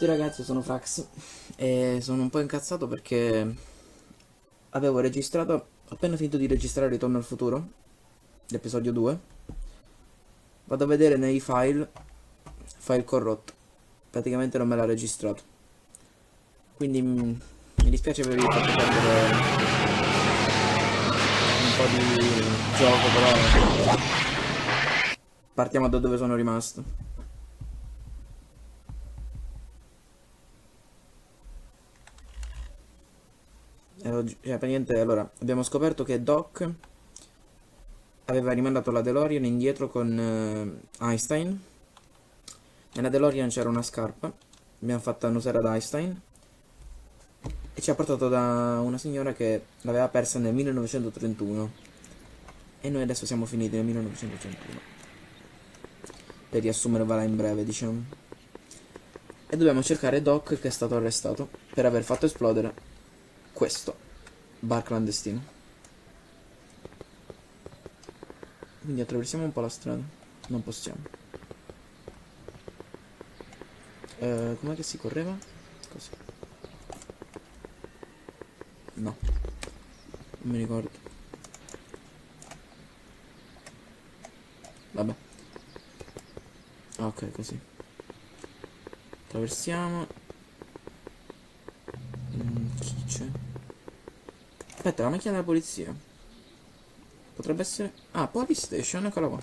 tutti ragazzi, sono Frax e sono un po' incazzato perché avevo registrato, ho appena finito di registrare Ritorno al futuro, l'episodio 2. Vado a vedere nei file corrotto, praticamente non me l'ha registrato. Quindi mi dispiace per avervi fatto perdere un po' di gioco, però partiamo da dove sono rimasto. Praticamente, allora, abbiamo scoperto che Doc aveva rimandato la DeLorean indietro con Einstein. Nella DeLorean c'era una scarpa, l'abbiamo fatta annusare ad Einstein e ci ha portato da una signora che l'aveva persa nel 1931 e noi adesso siamo finiti nel 1931, per riassumervela in breve, diciamo. E dobbiamo cercare Doc, che è stato arrestato per aver fatto esplodere questo bar clandestino. Quindi attraversiamo un po' la strada. Non possiamo. Com'è che si correva? Così. No, non mi ricordo. Vabbè. Ok, così. Attraversiamo. Chi c'è? Aspetta, la macchina della polizia. Potrebbe essere... Ah, police station, eccola qua.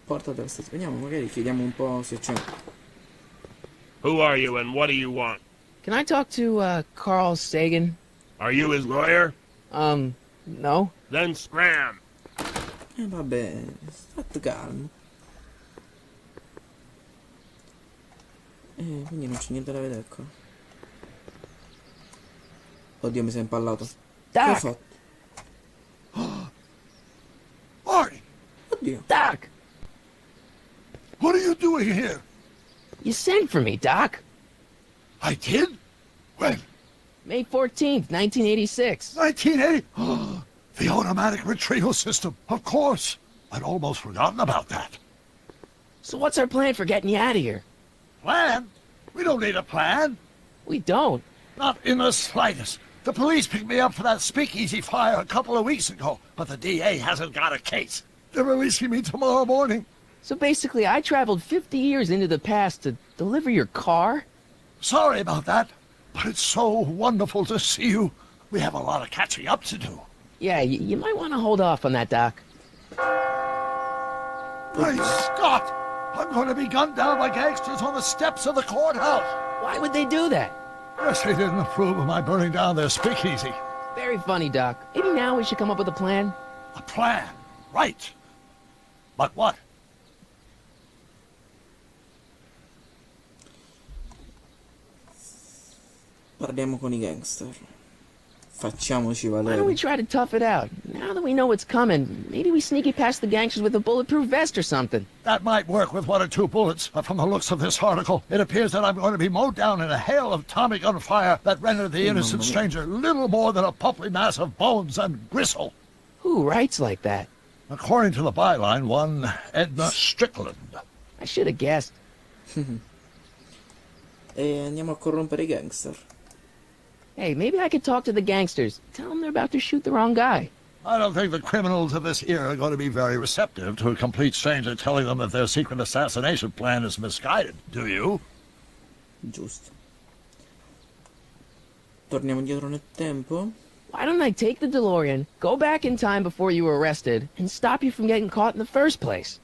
Porta della stazione. Vediamo, magari chiediamo un po' se c'è... Who are you and what do you want? Can I talk to, Carl Sagan? Are you his lawyer? No. Then scram! Vabbè, state calmo. Quindi non c'è niente da vedere qua. Oddio, mi sei impallato. Che ho Doc! fatto? Marty, Oddio. Doc! what are you doing here? You sent for me, Doc. I did? When? May 14th, 1986. 1980? The automatic retrieval system. Of course. I'd almost forgotten about that. So what's our plan for getting you out of here? Plan? We don't need a plan. We don't. Not in the slightest. The police picked me up for that speakeasy fire a couple of weeks ago, but the DA hasn't got a case. They're releasing me tomorrow morning. So basically, I traveled 50 years into the past to deliver your car? Sorry about that, but it's so wonderful to see you. We have a lot of catching up to do. Yeah, you might want to hold off on that, Doc. My Scott! I'm going to be gunned down by gangsters on the steps of the courthouse. Why would they do that? Guess they didn't approve of my burning down their speakeasy. Very funny, Doc. Maybe now we should come up with a plan? A plan, right. But what? Parliamo con I gangster. Facciamoci Why don't we valere. try to tough it out? Now that we know what's coming, maybe we sneak it past the gangsters with a bulletproof vest or something. That might work with 1 or 2 bullets, but from the looks of this article, it appears that I'm going to be mowed down in a hail of Tommy gun fire that rendered the innocent stranger little more than a puppy mass of bones and gristle. Who writes like that? According to the byline, one Edna Strickland. I should have guessed. E andiamo a corrompere I gangster. Hey, maybe I could talk to the gangsters. Tell them they're about to shoot the wrong guy. I don't think the criminals of this era are going to be very receptive to a complete stranger telling them that their secret assassination plan is misguided, do you? Giusto. Torniamo indietro nel tempo. Why don't I take the DeLorean, go back in time before you were arrested, and stop you from getting caught in the first place?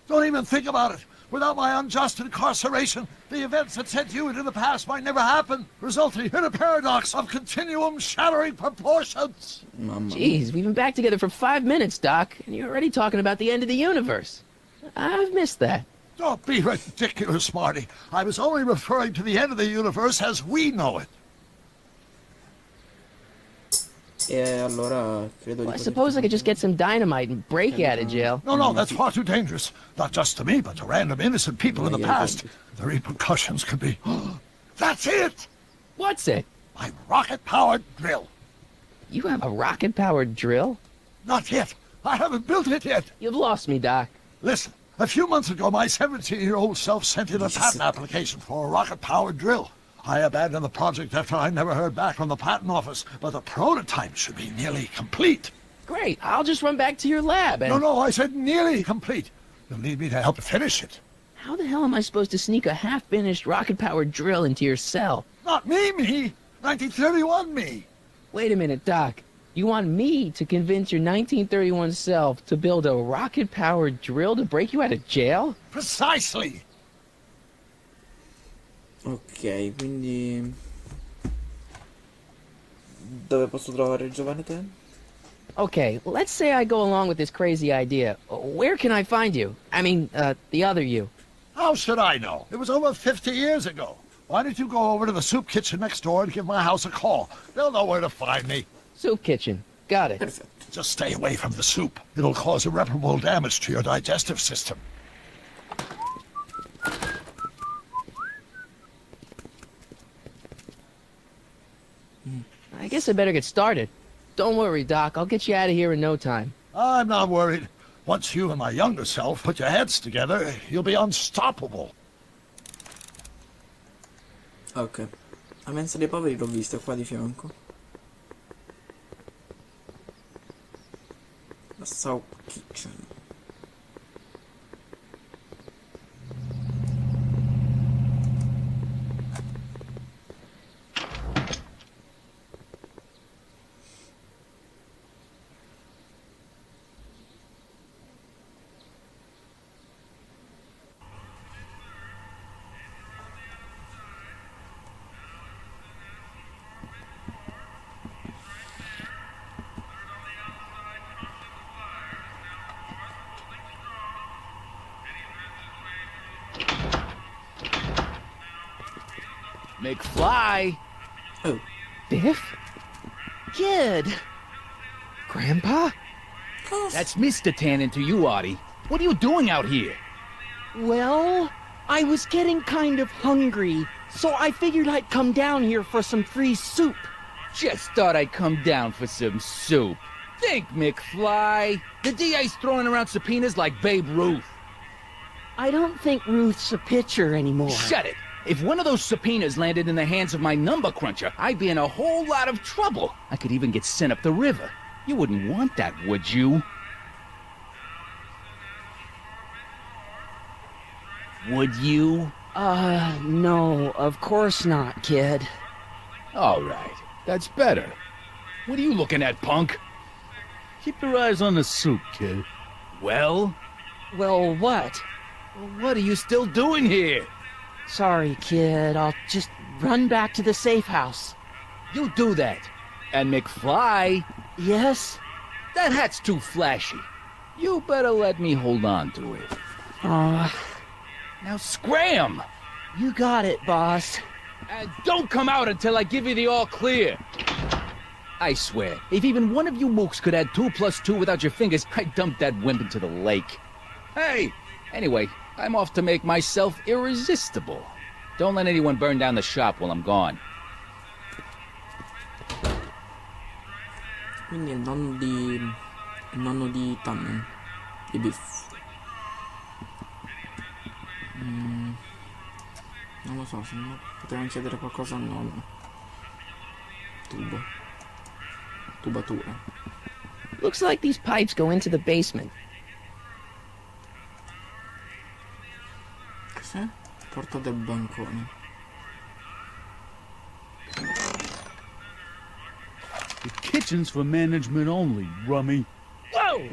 Don't even think about it. Without my unjust incarceration, the events that sent you into the past might never happen, resulting in a paradox of continuum-shattering proportions. Mamma mia. Jeez, we've been back together for 5 minutes, Doc, and you're already talking about the end of the universe. I've missed that. Don't be ridiculous, Marty. I was only referring to the end of the universe as we know it. E allora credo Well, I di suppose I could just get some dynamite and break you out of jail. No, that's far too dangerous. Not just to me, but to random innocent people in the past. The repercussions could be... That's it! What's it? My rocket-powered drill. You have a rocket-powered drill? Not yet. I haven't built it yet. You've lost me, Doc. Listen, A few months ago, my 17-year-old self sent in a patent application for a rocket-powered drill. I abandoned the project after I never heard back from the patent office, but the prototype should be nearly complete. Great. I'll just run back to your lab and... No, I said nearly complete. You'll need me to help finish it. How the hell am I supposed to sneak a half-finished rocket-powered drill into your cell? Not me. 1931 me. Wait a minute, Doc. You want me to convince your 1931 self to build a rocket-powered drill to break you out of jail? Precisely. Ok, quindi... Dove posso trovare il giovane te? Okay, let's say I go along with this crazy idea. Where can I find you? I mean, the other you. How should I know? It was over 50 years ago. Why don't you go over to the soup kitchen next door and give my house a call? They'll know where to find me. Soup kitchen. Got it. Perfetto. Just stay away from the soup. It'll cause irreparable damage to your digestive system. I guess I better get started. Don't worry, Doc. I'll get you out of here in no time. I'm not worried. Once you and my younger self put your heads together, you'll be unstoppable. Ok. La mensa dei poveri l'ho vista qua di fianco. La South Kitchen. McFly! Oh, Biff? Kid! Grandpa? That's Mr. Tannen to you, Artie. What are you doing out here? Well, I was getting kind of hungry, so I figured I'd come down here for some free soup. Just thought I'd come down for some soup. Think, McFly. The DA's throwing around subpoenas like Babe Ruth. I don't think Ruth's a pitcher anymore. Shut it! If one of those subpoenas landed in the hands of my number cruncher, I'd be in a whole lot of trouble. I could even get sent up the river. You wouldn't want that, would you? Would you? No, of course not, kid. All right, that's better. What are you looking at, punk? Keep your eyes on the soup, kid. Well, Well, what? what are you still doing here? Sorry, kid. I'll just run back to the safe house. You do that. And McFly, Yes? that hat's too flashy. You better let me hold on to it. Aw, Now scram! you got it, boss. And don't come out until I give you the all clear. I swear, if even one of you mooks could add 2 + 2 without your fingers, I'd dump that wimp into the lake. Hey! Anyway, I'm off to make myself irresistible. Don't let anyone burn down the shop while I'm gone. quindi è il nonno di Tannen, di Biff. Non lo so, se no potevamo chiedere qualcosa al nonno. Tubatura. Looks like these pipes go into the basement. Cos'è? Porta del bancone. The kitchen's for management only, rummy. Whoa!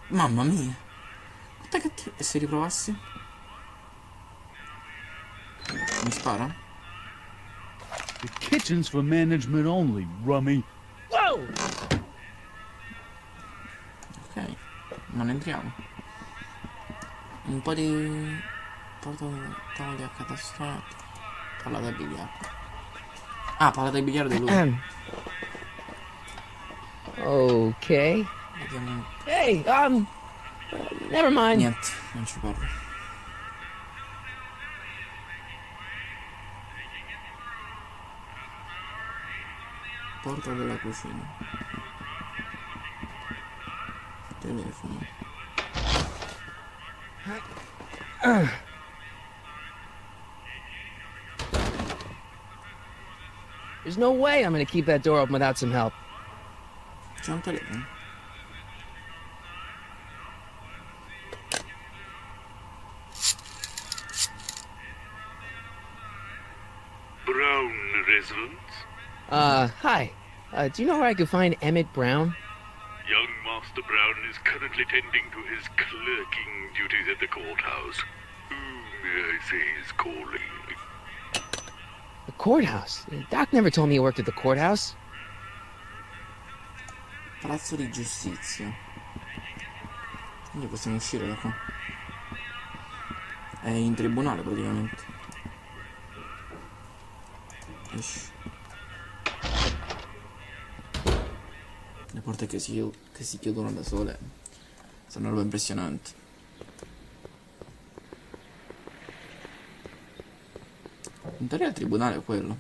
Mamma mia. Guarda che e se riprovassi? Mi spara? The kitchen's for management only, rummy. Whoa! Ok, non entriamo. Un po' di... tavoli accatastati. Palla da biliardo. Ah, palla da biliardo è lui. Okay. Vediamo. Hey, never mind. Niente, non ci parlo. Porta della cucina. Telefono. There's no way I'm gonna keep that door open without some help. C'è un telefono. Brown residence? Hi. Do you know where I could find Emmett Brown? Young Master Brown is currently tending to his clerking duties at the courthouse. Who, may I say, is calling? The courthouse? Doc never told me he worked at the courthouse. Palazzo di giustizia. Quindi possiamo uscire da qua. È in tribunale praticamente. Esci. Le porte che si chiudono da sole sono una roba impressionante. In teoria il tribunale è quello.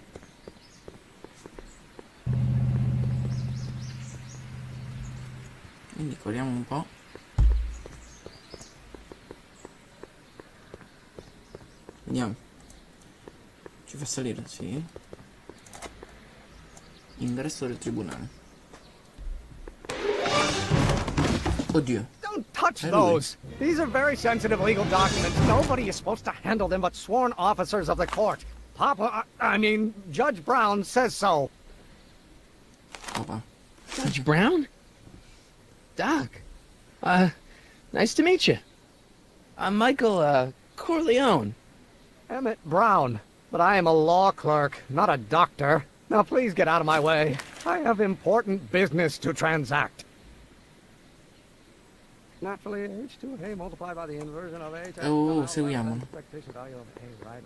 Quindi corriamo un po'. Vediamo. Ci fa salire, sì. Ingresso del tribunale. Oddio. Don't touch Hey, those. These are very sensitive legal documents. Nobody is supposed to handle them but sworn officers of the court. I mean, Judge Brown says so. Opa. Judge Brown? Doc. Nice to meet you. I'm Michael, Corleone. Emmett Brown. But I am a law clerk, not a doctor. Now please get out of my way. I have important business to transact. Naturally, H2A multiplied by the inversion of H. Oh, seguiamolo. Expectation value of A, right?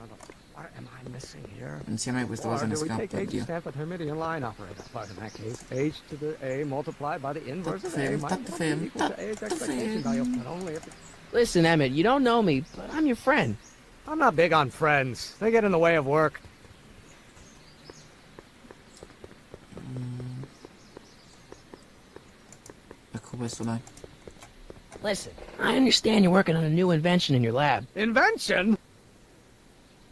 What am I missing here? Insieme a questa Or cosa ne do we take scappa, H oddio. stand for Hermitian line operator? But in that case, H to the A multiplied by the inverse of A Tatto minus fermo, equal to A's expectation value. But only if Listen, Emmett, you don't know me, but I'm your friend. I'm not big on friends. They get in the way of work. Ecco questo, dai. Listen, I understand you're working on a new invention in your lab. Invention?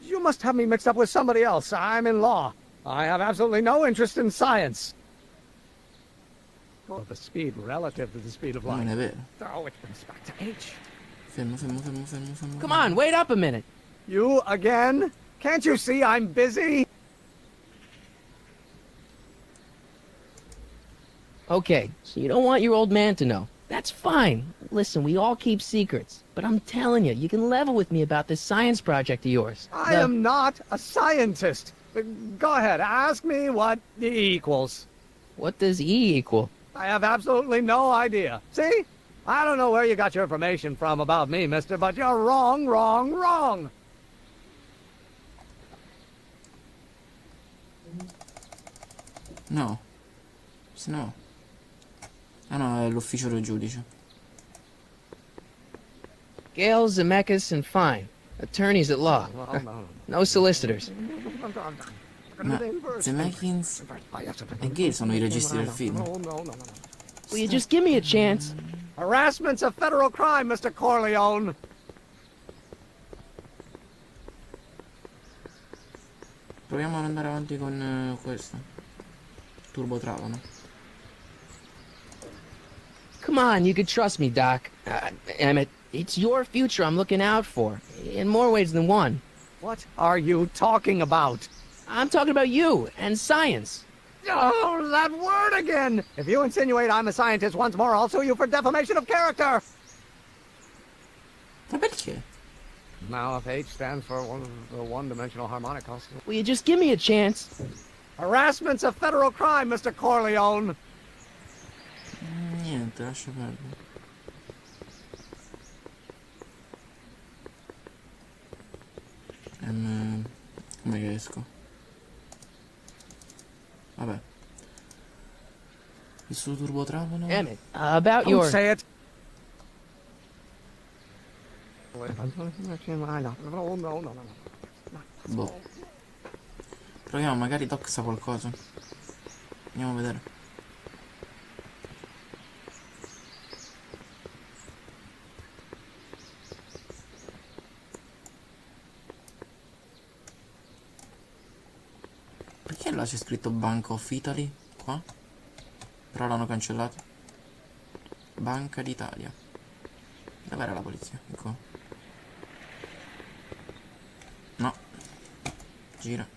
You must have me mixed up with somebody else. I'm in law. I have absolutely no interest in science. Well, the speed relative to the speed of Non light. è vero. Oh, it brings back to H. Fermo, fermo, fermo, fermo, fermo. Come on, wait up a minute. You again? Can't you see I'm busy? Okay, so you don't want your old man to know. That's fine. Listen, we all keep secrets. But I'm telling you, you can level with me about this science project of yours. I am not a scientist. Go ahead, ask me what E equals. What does E equal? I have absolutely no idea. See? I don't know where you got your information from about me, mister, but you're wrong, wrong, wrong. No. Se no. Ah no, è l'ufficio del giudice. Gale, Zemeckis, and Fine. Attorneys at law. No solicitors. Ma Zemeckis e Gale sono i registi del film. Will you just give me a chance? Harassment's a federal crime, Mr. Corleone. Proviamo ad andare avanti con questo. Turbo Trapano. Come on, you could trust me, Doc. Emmett, it's your future I'm looking out for. In more ways than one. What are you talking about? I'm talking about you and science. Oh, that word again! If you insinuate I'm a scientist once more, I'll sue you for defamation of character! Ma perché? Now, if H stands for the one-dimensional harmonic constant... Will you just give me a chance? Harassment's a federal crime, Mr. Corleone! Niente, lascia perdere. Come che esco? Vabbè. Il suo turbo trapano. Emmett, about Don't your... say it! Boh. Proviamo, magari Doc sa qualcosa. Andiamo a vedere. là c'è scritto Bank of Italy, qua. Però l'hanno cancellato. Banca d'Italia. Dov'era la polizia? Ecco. No. Gira.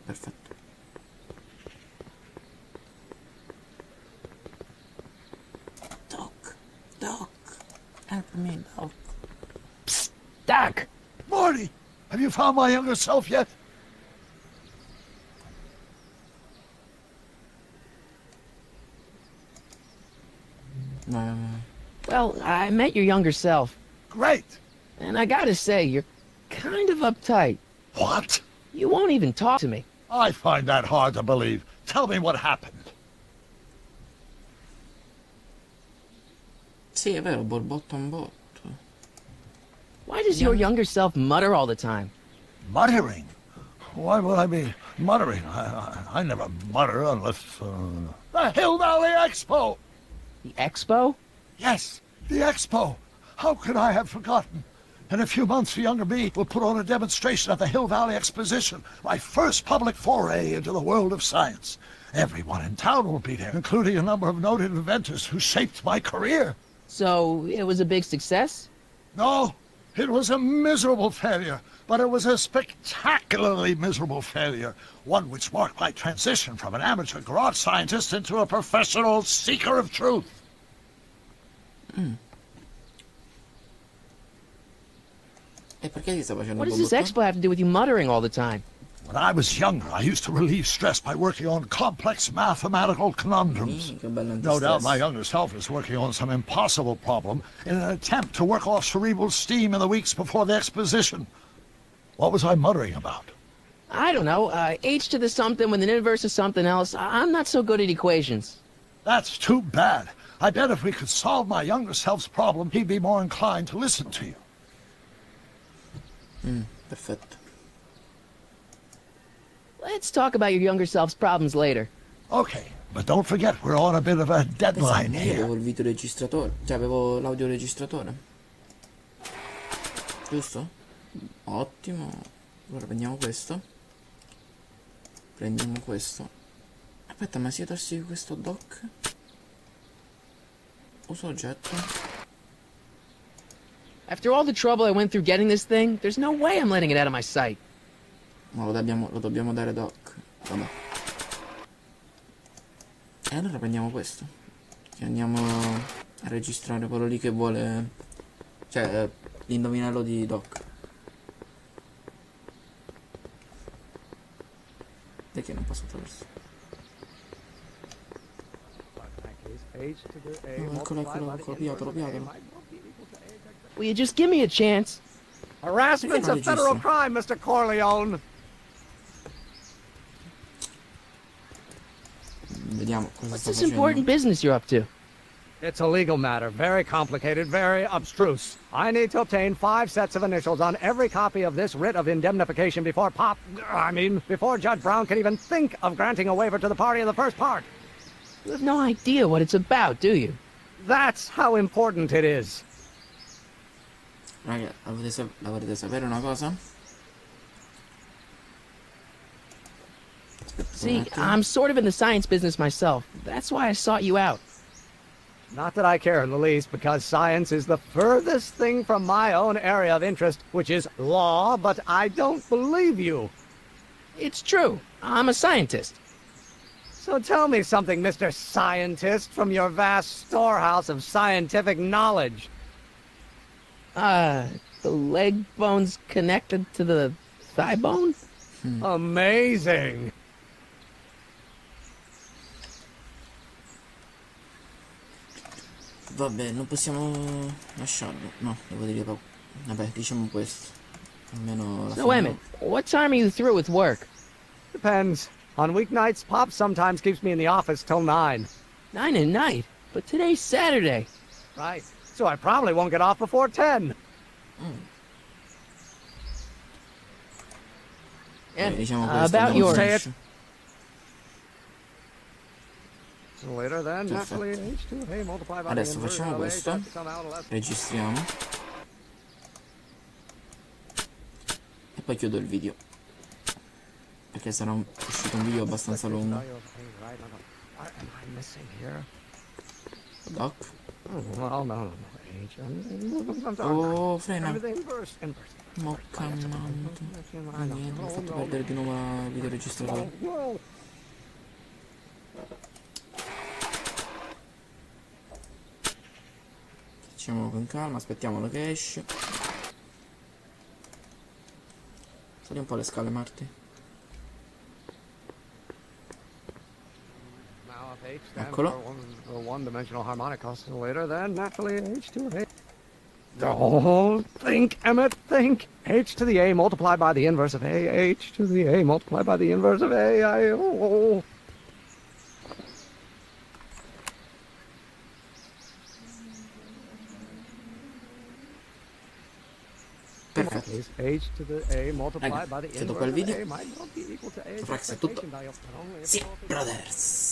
Perfetto. Doc. Help me, Doc. Psst, Doc! Morty, have you found my younger self yet? No. Well, I met your younger self, Great. and I gotta say, you're kind of uptight. What? You won't even talk to me. I find that hard to believe. Tell me what happened. Sì, è vero, borbotto un botto. Why does your younger self mutter all the time? Muttering? Why would I be muttering? I never mutter unless... The Hill Valley Expo! The expo? Yes, the Expo. How could I have forgotten? In a few months, the younger me will put on a demonstration at the Hill Valley Exposition, my first public foray into the world of science. Everyone in town will be there, including a number of noted inventors who shaped my career. So, it was a big success? No, it was a miserable failure, but it was a spectacularly miserable failure, one which marked my transition from an amateur garage scientist into a professional seeker of truth. E perché ti sta facendo What il does this borbotto? expo have to do with you muttering all the time? When I was younger, I used to relieve stress by working on complex mathematical conundrums. Che bello No doubt antistress. my younger self is working on some impossible problem in an attempt to work off cerebral steam in the weeks before the exposition. What was I muttering about? I don't know, h to the something with an inverse of something else. I'm not so good at equations. That's too bad. I bet if we could solve my younger self's problem, he'd be more inclined to listen to you. Perfetto. Let's talk about your younger self's problems later. Okay, but don't forget we're on a bit of a deadline Io here. avevo il videoregistratore, cioè avevo l'audioregistratore. Giusto? Ottimo. Allora prendiamo questo. Prendiamo questo. Aspetta, ma se io tossi questo dock? Uso oggetto. After all the trouble I went through getting this thing, there's no way I'm letting it out of my sight. Ma lo dobbiamo dare doc. Vabbè. E allora prendiamo questo. Che andiamo a registrare quello lì che vuole. Cioè, l'indovinello di doc. Perché non posso attraverso? No, eccolo, piatelo. Will you just give me a chance? Harassment's a federal crime, Mr. Corleone. Vediamo cosa What's sta this facendo. important business you're up to? It's a legal matter, very complicated, very abstruse. I need to obtain 5 sets of initials on every copy of this writ of indemnification before before Judge Brown can even think of granting a waiver to the party in the first part. You have no idea what it's about, do you? That's how important it is. Raga, volete sapere una cosa? Aspetta un See, attimo. I'm sort of in the science business myself. That's why I sought you out. Not that I care in the least, because science is the furthest thing from my own area of interest, which is law, but I don't believe you. It's true. I'm a scientist. So tell me something, Mr. Scientist, from your vast storehouse of scientific knowledge. The leg bone's connected to the thigh bone? Amazing. Vabbè, non possiamo lasciarlo. No, devo dire proprio. Vabbè, diciamo questo. Almeno la So, wait a minute. What time are you through with work? Depends. On weeknights, Pop sometimes keeps me in the office till 9. 9 at night. But today's Saturday. Right. So I probably won't get off before 10. And diciamo questo. about non yours. Say finisce. Later then, Perfetto. naturally, H2A multiplied by Adesso the inverse facciamo of questo. H somehow less. Registriamo. E poi chiudo il video. perché sarà uscito un video abbastanza lungo. Doc? Oh, frena. Mocca niente, ho fatto perdere di nuovo il videoregistratore. Facciamo con calma, aspettiamolo che esce. Sali un po' le scale, Marti. Eccolo. One-dimensional harmonic oscillator, then naturally H2A. Oh, think, Emmett, think. H to the A multiplied by the inverse of A. H to the A multiplied by the inverse of A. Oh. Perfetto. H to the A multiplied by the se dopo il video might not be equal to A. Frax è tutto. Sì, brothers.